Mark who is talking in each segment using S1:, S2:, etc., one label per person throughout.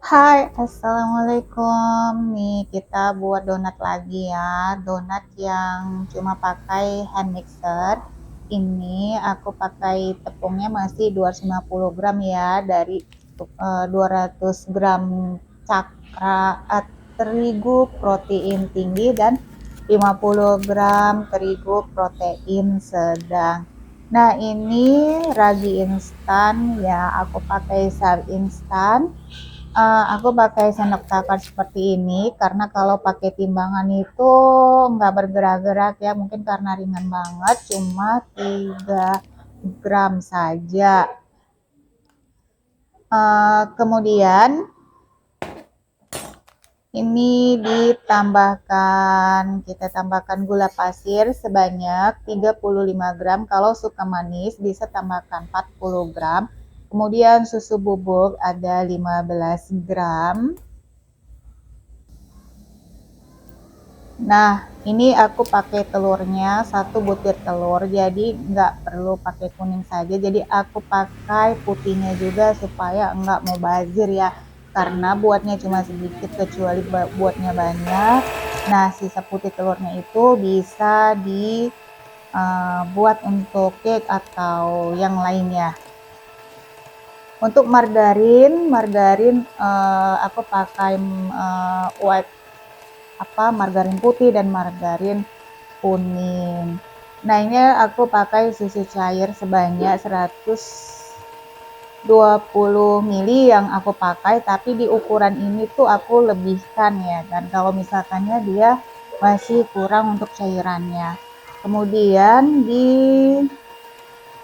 S1: Hai, assalamualaikum. Nih kita buat donat lagi ya. Donat yang cuma pakai hand mixer. Ini aku pakai tepungnya masih 250 gram ya, dari 200 gram cakra terigu protein tinggi dan 50 gram terigu protein sedang. Nah, ini ragi instan ya, aku pakai sar instan. Aku pakai sendok takar seperti ini karena kalau pakai timbangan itu nggak bergerak-gerak ya, mungkin karena ringan banget, cuma 3 gram saja. Kemudian ini kita tambahkan gula pasir sebanyak 35 gram. Kalau suka manis bisa tambahkan 40 gram. Kemudian susu bubuk ada 15 gram. Nah, ini aku pakai telurnya, satu butir telur, jadi nggak perlu pakai kuning saja. Jadi aku pakai putihnya juga supaya nggak mau bazir ya, karena buatnya cuma sedikit kecuali buatnya banyak. Nah, sisa putih telurnya itu bisa dibuat untuk cake atau yang lainnya. Untuk margarin aku pakai white margarin putih dan margarin kuning. Nah, ini aku pakai susu cair sebanyak 120 ml yang aku pakai, tapi di ukuran ini tuh aku lebihkan ya, dan kalau misalkannya dia masih kurang untuk cairannya. Kemudian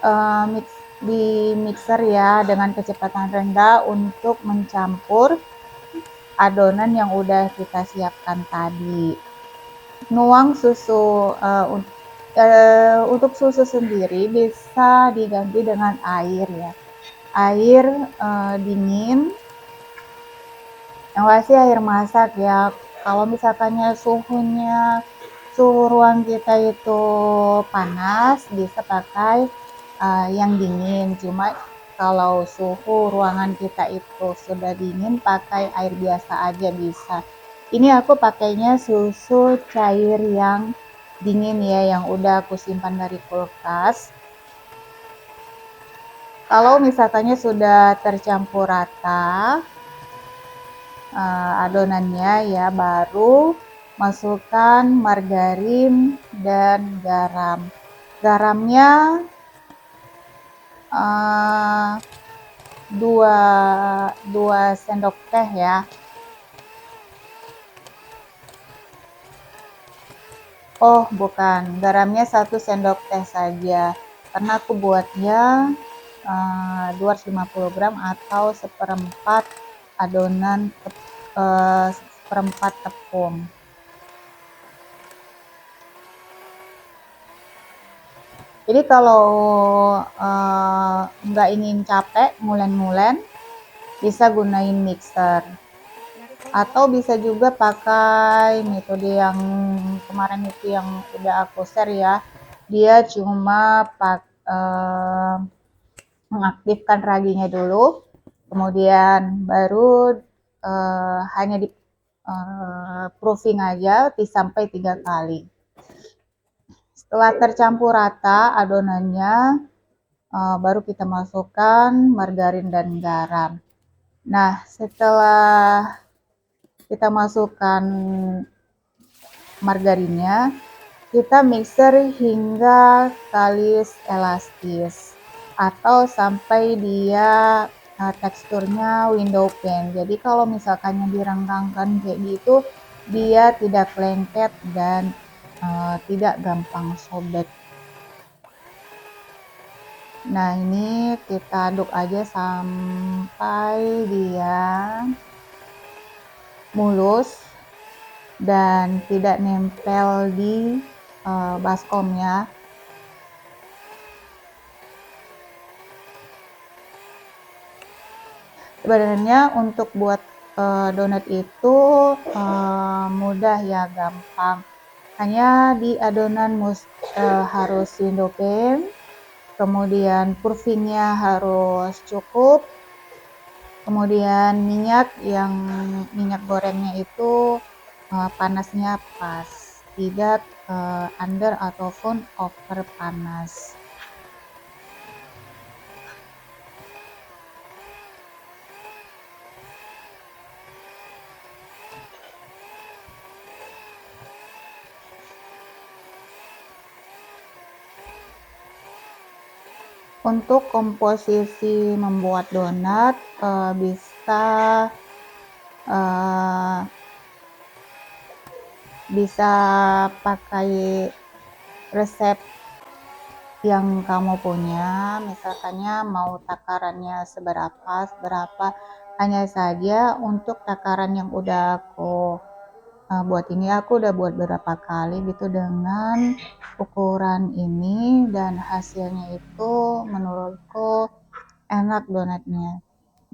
S1: uh, mix, di mixer ya dengan kecepatan rendah untuk mencampur adonan yang udah kita siapkan tadi. Nuang susu, untuk susu sendiri bisa diganti dengan air ya, air dingin, yang pasti air masak ya. Kalau misalkannya suhu ruang kita itu panas, bisa pakai yang dingin. Cuma kalau suhu ruangan kita itu sudah dingin, pakai air biasa aja bisa. Ini aku pakainya susu cair yang dingin ya, yang udah aku simpan dari kulkas. Kalau misalkannya sudah tercampur rata adonannya ya, baru masukkan margarin dan garam. Garamnya 2 sendok teh ya. Oh bukan, garamnya 1 sendok teh saja, karena aku buatnya 250 gram atau seperempat adonan seperempat tepung. Jadi kalau nggak ingin capek ngulen-ngulen, bisa gunain mixer, atau bisa juga pakai metode yang kemarin itu yang udah aku share ya. Dia cuma mengaktifkan raginya dulu, kemudian baru hanya di proofing aja sampai 3 kali. Setelah tercampur rata adonannya, baru kita masukkan margarin dan garam. Nah, setelah kita masukkan margarinnya, kita mixer hingga kalis elastis atau sampai dia teksturnya window pane. Jadi kalau misalkan direnggangkan kayak gitu, dia tidak lengket dan tidak gampang sobek. Nah, ini kita aduk aja sampai dia mulus dan tidak nempel di baskomnya. Sebenarnya untuk buat donat itu mudah ya, gampang. Hanya di adonan harus window pane, kemudian proofingnya harus cukup, Kemudian minyak gorengnya itu panasnya pas, tidak under ataupun over panas. Untuk komposisi membuat donat bisa uh, bisa pakai resep yang kamu punya, misalkannya mau takarannya seberapa. Hanya saja untuk takaran yang udah aku buat ini, aku udah buat beberapa kali gitu dengan ukuran ini, dan hasilnya itu menurutku enak donatnya.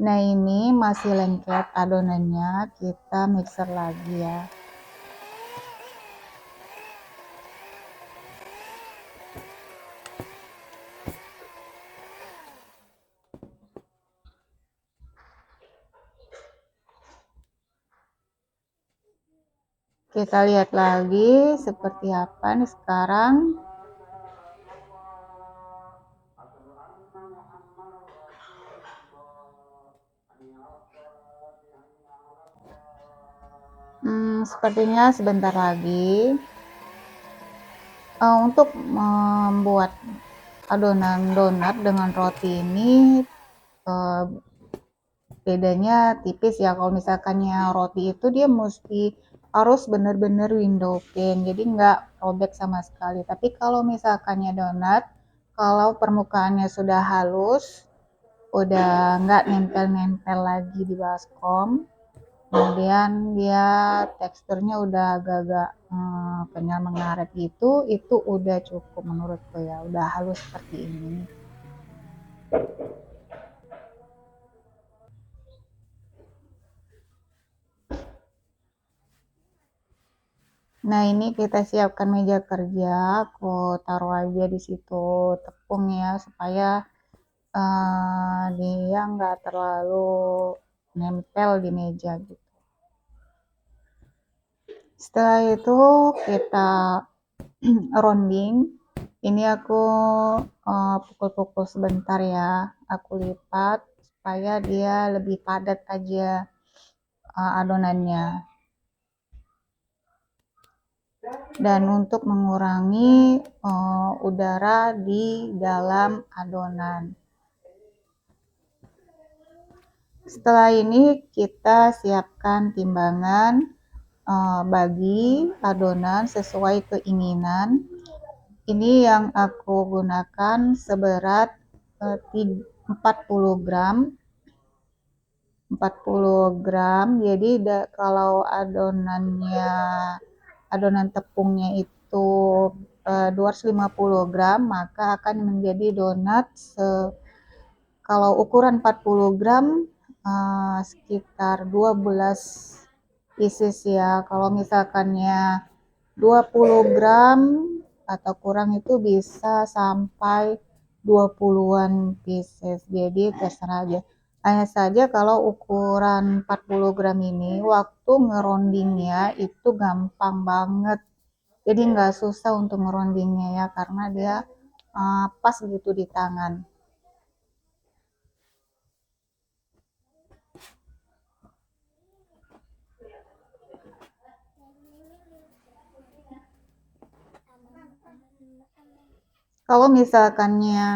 S1: Nah, ini masih lengket adonannya, kita mixer lagi ya. Kita lihat lagi seperti apa nih sekarang. Sepertinya sebentar lagi. Untuk membuat adonan donat dengan roti ini uh, bedanya tipis ya. Kalau misalkannya roti itu dia mesti harus benar-benar window pane, jadi nggak robek sama sekali. Tapi kalau misalkannya donat, kalau permukaannya sudah halus, udah nggak nempel-nempel lagi di baskom, kemudian dia teksturnya udah agak-agak kenyal mengaret gitu, itu udah cukup menurutku ya, udah halus seperti ini. Nah, ini kita siapkan meja kerja, aku taruh aja di situ tepung ya, supaya dia nggak terlalu nempel di meja gitu. Setelah itu kita rounding. Ini aku pukul-pukul sebentar ya, aku lipat supaya dia lebih padat aja adonannya. Dan untuk mengurangi udara di dalam adonan. Setelah ini kita siapkan timbangan bagi adonan sesuai keinginan. Ini yang aku gunakan seberat 40 gram. 40 gram. Jadi kalau adonan tepungnya itu 250 gram, maka akan menjadi donat kalau ukuran 40 gram sekitar 12 pieces ya. Kalau misalkannya 20 gram atau kurang itu bisa sampai 20-an pieces. Jadi terserah aja. Hanya saja kalau ukuran 40 gram ini waktu ngerondingnya itu gampang banget. Jadi nggak susah untuk ngerondingnya ya, karena dia pas gitu di tangan. Kalau misalkannya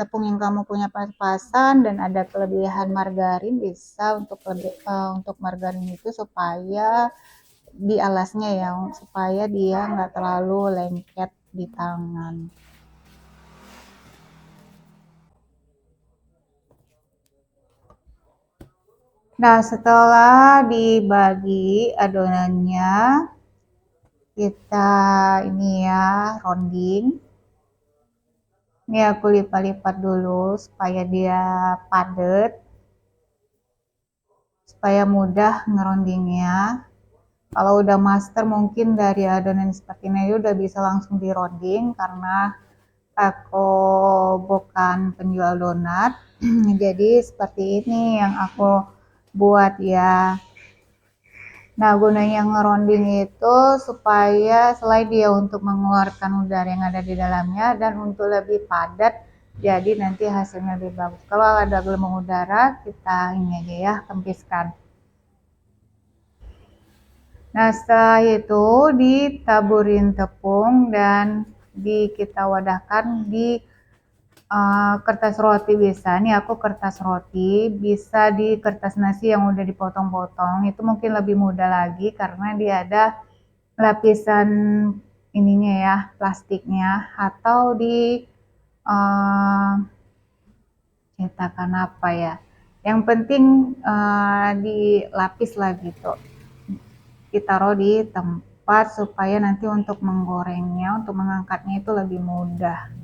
S1: tepung yang kamu punya pas-pasan dan ada kelebihan margarin, bisa untuk margarin itu supaya di alasnya ya, supaya dia nggak terlalu lengket di tangan. Nah, setelah dibagi adonannya, kita ini ya rounding. Ini aku lipat-lipat dulu supaya dia padat, supaya mudah ngerondingnya. Kalau udah master mungkin dari adonan seperti ini udah bisa langsung di rounding, karena aku bukan penjual donat. Jadi seperti ini yang aku buat ya. Nah, gunanya ngeronding itu supaya selain dia untuk mengeluarkan udara yang ada di dalamnya dan untuk lebih padat, jadi nanti hasilnya lebih bagus. Kalau ada gelombang udara, kita ini aja ya, kempiskan. Nah, setelah itu ditaburin tepung dan kita wadahkan di kertas roti. Bisa nih aku kertas roti, bisa di kertas nasi yang udah dipotong-potong, itu mungkin lebih mudah lagi karena dia ada lapisan ininya ya, plastiknya, atau di cetakan apa ya, yang penting dilapis lah gitu, ditaruh di tempat supaya nanti untuk menggorengnya, untuk mengangkatnya itu lebih mudah.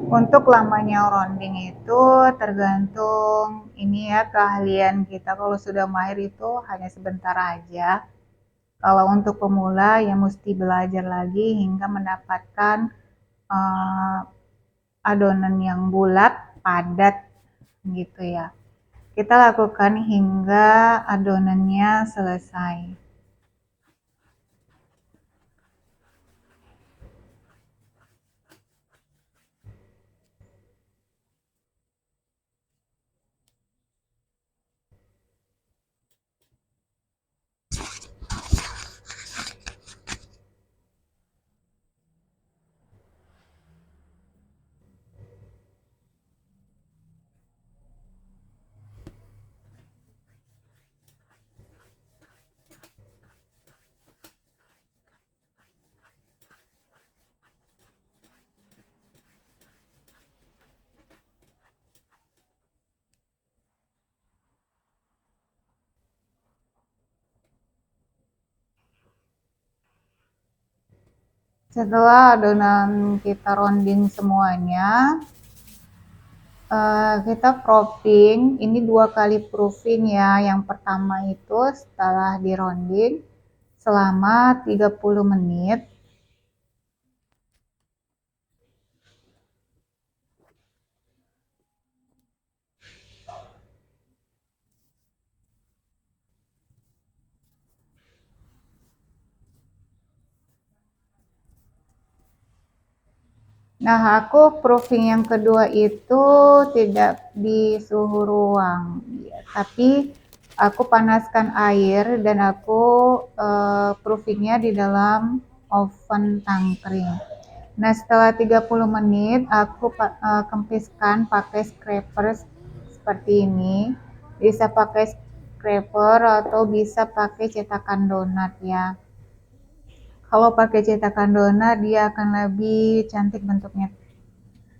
S1: Untuk lamanya rounding itu tergantung ini ya, keahlian kita. Kalau sudah mahir itu hanya sebentar aja. Kalau untuk pemula ya mesti belajar lagi hingga mendapatkan adonan yang bulat, padat gitu ya. Kita lakukan hingga adonannya selesai. Setelah adonan kita rounding semuanya, kita proofing. Ini 2 kali proofing ya. Yang pertama itu setelah di rounding selama 30 menit. Nah, aku proofing yang kedua itu tidak di suhu ruang, tapi aku panaskan air dan aku proofingnya di dalam oven tangkring. Nah, setelah 30 menit aku kempiskan pakai scraper seperti ini. Bisa pakai scraper atau bisa pakai cetakan donat ya. Kalau pakai cetakan donat dia akan lebih cantik bentuknya,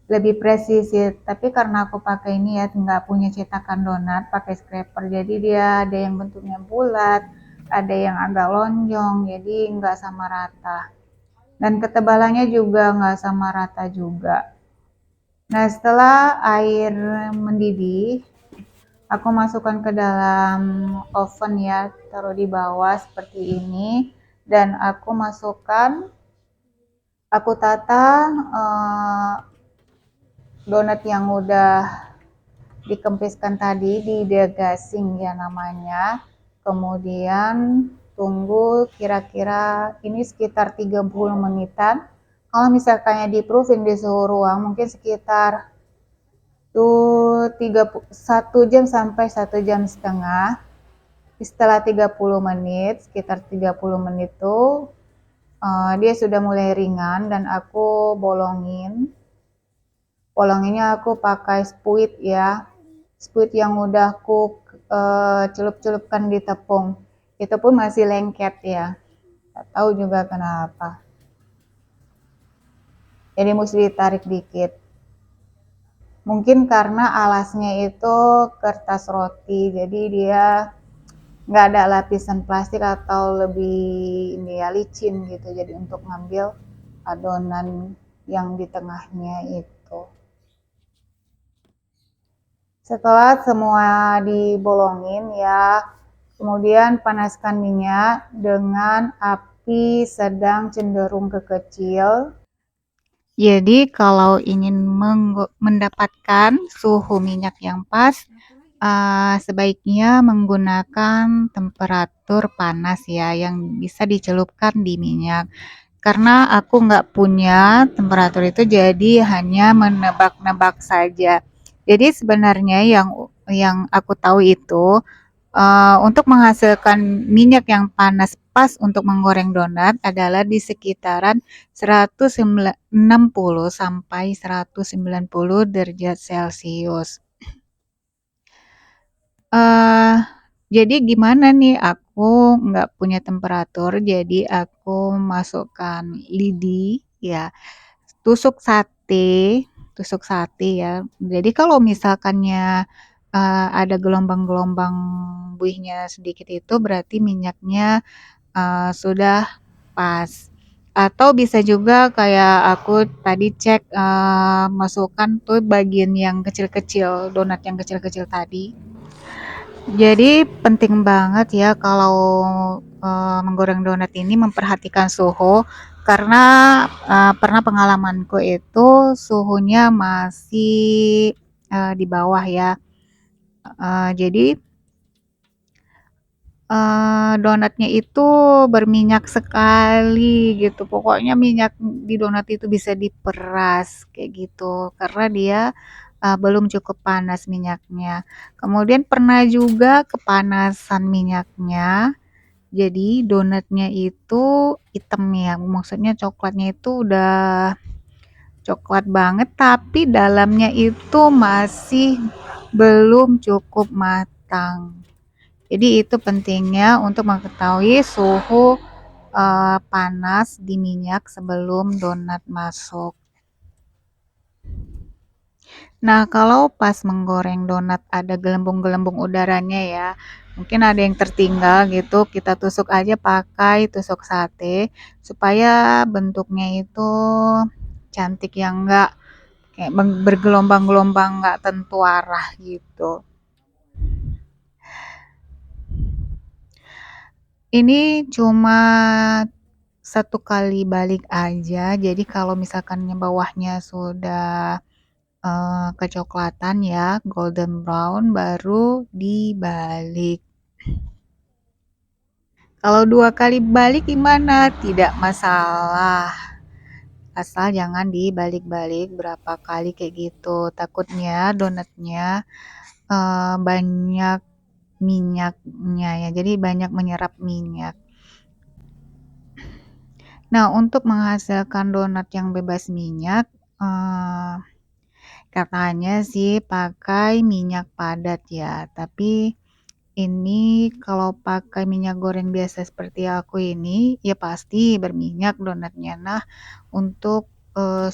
S1: lebih presisi. Tapi karena aku pakai ini ya, nggak punya cetakan donat, pakai scraper, jadi dia ada yang bentuknya bulat, ada yang agak lonjong, jadi nggak sama rata. Dan ketebalannya juga nggak sama rata juga. Nah, setelah air mendidih, aku masukkan ke dalam oven ya, taruh di bawah seperti ini, dan aku tata donat yang udah dikempiskan tadi di degasing ya namanya. Kemudian tunggu kira-kira ini sekitar 30 menitan. Kalau misalkannya di proofing di suhu ruang mungkin sekitar 1 jam sampai 1,5 jam. Setelah 30 menit, sekitar 30 menit tuh dia sudah mulai ringan dan aku bolonginnya aku pakai spuit ya, spuit yang udah aku celup-celupkan di tepung. Itu pun masih lengket ya, gak tahu juga kenapa, jadi mesti ditarik dikit. Mungkin karena alasnya itu kertas roti, jadi dia nggak ada lapisan plastik atau lebih ini ya, licin gitu, jadi untuk ngambil adonan yang di tengahnya itu. Setelah semua dibolongin ya, kemudian panaskan minyak dengan tapi sedang cenderung ke kecil. Jadi kalau ingin mendapatkan suhu minyak yang pas, sebaiknya menggunakan temperatur panas ya, yang bisa dicelupkan di minyak. Karena aku nggak punya temperatur itu, jadi hanya menebak-nebak saja. Jadi sebenarnya yang aku tahu itu, untuk menghasilkan minyak yang panas pas untuk menggoreng donat adalah di sekitaran 160 sampai 190 derajat Celcius. Eee, jadi gimana nih, aku nggak punya temperatur, jadi aku masukkan lidi ya, tusuk sate tusuk sate ya. Jadi kalau misalkannya, ada gelombang-gelombang buihnya sedikit itu berarti minyaknya, sudah pas. Atau bisa juga kayak aku tadi cek, masukkan tuh bagian yang kecil-kecil, donat yang kecil-kecil tadi. Jadi penting banget ya kalau, menggoreng donat ini memperhatikan suhu, karena, pernah pengalamanku itu suhunya masih, di bawah ya, jadi, donatnya itu berminyak sekali gitu, pokoknya minyak di donat itu bisa diperas kayak gitu, karena dia, belum cukup panas minyaknya. Kemudian pernah juga kepanasan minyaknya, jadi donatnya itu hitam ya, maksudnya coklatnya itu udah coklat banget, tapi dalamnya itu masih belum cukup matang. Jadi itu pentingnya untuk mengetahui suhu, panas di minyak sebelum donat masuk. Nah, kalau pas menggoreng donat ada gelembung-gelembung udaranya ya, mungkin ada yang tertinggal gitu, kita tusuk aja pakai tusuk sate supaya bentuknya itu cantik, yang enggak kayak bergelombang-gelombang nggak tentu arah gitu. Ini cuma satu kali balik aja, jadi kalau misalkan bawahnya sudah kecoklatan ya, golden brown, baru dibalik. Kalau 2 kali balik gimana? Tidak masalah, asal jangan dibalik-balik berapa kali kayak gitu, takutnya donatnya banyak minyaknya ya, jadi banyak menyerap minyak. Nah, untuk menghasilkan donat yang bebas minyak, eee, katanya sih pakai minyak padat ya, tapi ini kalau pakai minyak goreng biasa seperti aku ini, ya pasti berminyak donatnya. Nah, untuk,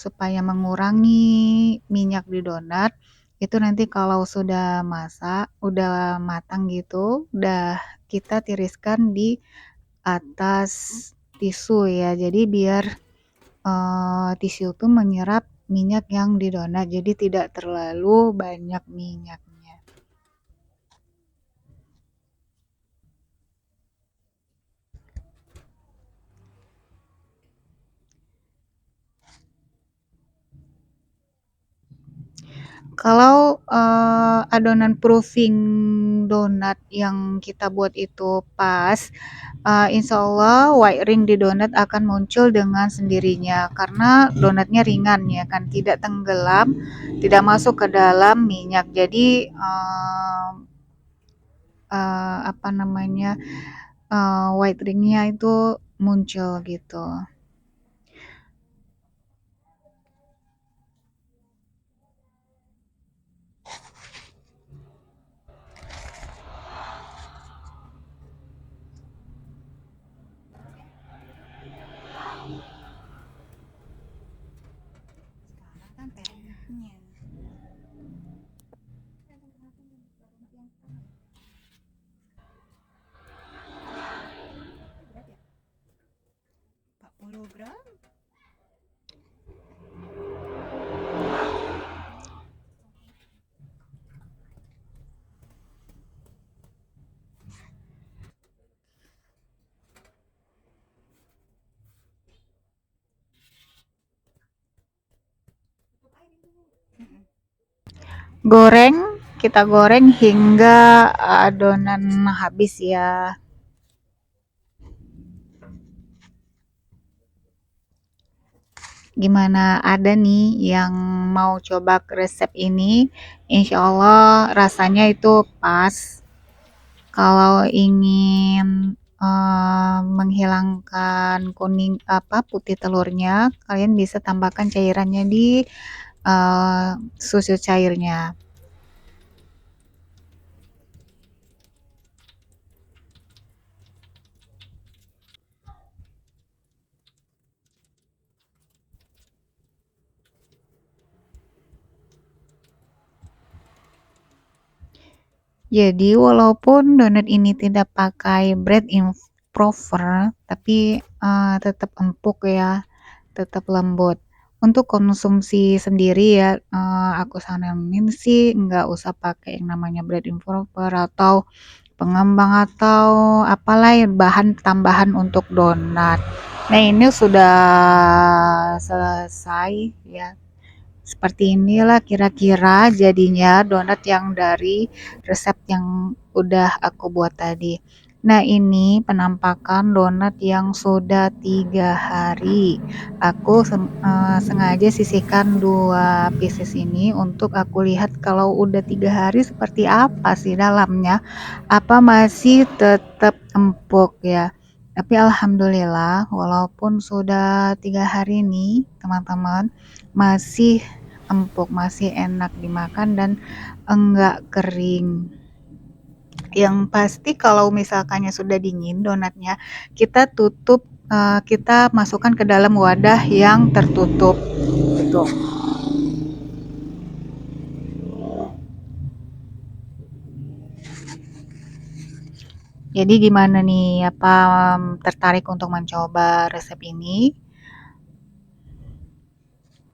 S1: supaya mengurangi minyak di donat, itu nanti kalau sudah masak, udah matang gitu, udah kita tiriskan di atas tisu ya. Jadi biar, tisu itu menyerap minyak yang di donat, jadi tidak terlalu banyak minyaknya. Kalau, adonan proofing donat yang kita buat itu pas, insyaallah white ring di donat akan muncul dengan sendirinya, karena donatnya ringan ya kan, tidak tenggelam, tidak masuk ke dalam minyak. Jadi, apa namanya, white ringnya itu muncul gitu. Sekarang kan tekniknya. Berat ya? 40 Goreng, kita goreng hingga adonan habis ya. Gimana, ada nih yang mau coba resep ini? Insya Allah rasanya itu pas. Kalau ingin menghilangkan kuning apa putih telurnya, kalian bisa tambahkan cairannya di susu cairnya. Jadi walaupun donat ini tidak pakai bread improver, tapi tetap empuk ya, tetap lembut. Untuk konsumsi sendiri ya, aku saranin sih nggak usah pakai yang namanya bread improver atau pengembang atau apalah ya bahan tambahan untuk donat. Nah, ini sudah selesai ya. Seperti inilah kira-kira jadinya donat yang dari resep yang udah aku buat tadi. Nah, ini penampakan donat yang sudah 3 hari. Aku sengaja sisihkan 2 pieces ini untuk aku lihat kalau udah 3 hari seperti apa sih dalamnya. Apa masih tetap empuk ya. Tapi alhamdulillah walaupun sudah 3 hari nih teman-teman masih empuk, masih enak dimakan dan enggak kering. Yang pasti kalau misalkannya sudah dingin donatnya, kita tutup, kita masukkan ke dalam wadah yang tertutup gitu. Jadi gimana nih, apa tertarik untuk mencoba resep ini?